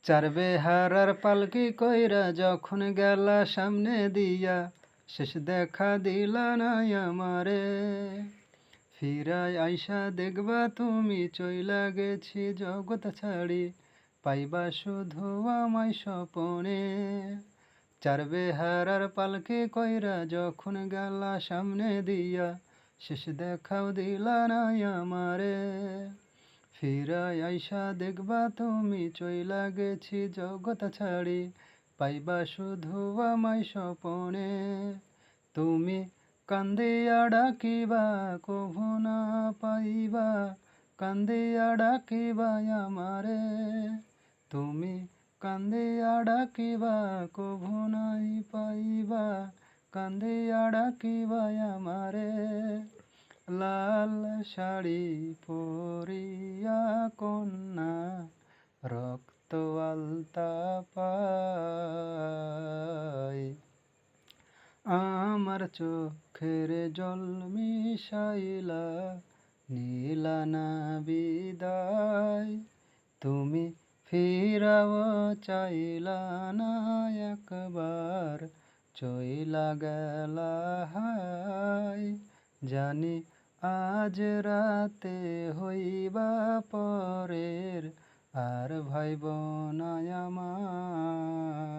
চার বেহারার পালকি কইরা যখন গেলা সামনে দিয়া, শেষ দেখা দিলা না আমারে। ফিরায় আইসা দেখবা তুমি চইলা গেছি জগৎ ছাড়ি, পাইবা শুধু আমায় স্বপনে। চার বেহারার পালকি কইরা যখন গেলা সামনে দিয়া, শেষ দেখাও দিলা না আমারে। ফিরায় আইসা দেখবা তুমি চইলা গেছি জগৎ ছাড়ি, পাইবা শুধু আমায় স্বপনে। তুমি কান্দিয়া ডাকিবা কভু না পাইবা, কান্দিয়া ডাকিবা আমারে। তুমি কান্দিয়া ডাকিবা কভু নাই পাইবা, কান্দিয়া ডাকিবা আমারে। লাল শাড়ি পরিয়া কন্যা রক্ত আলতা পায়, আমার চোখের জল মিশাইলা নীলা না বিদায়। তুমি ফিরাও চাইলা না একবার, চইলা গেলা হায়। জানি আজ রাতে হইবা পরের, আর ভাইব না আমায়।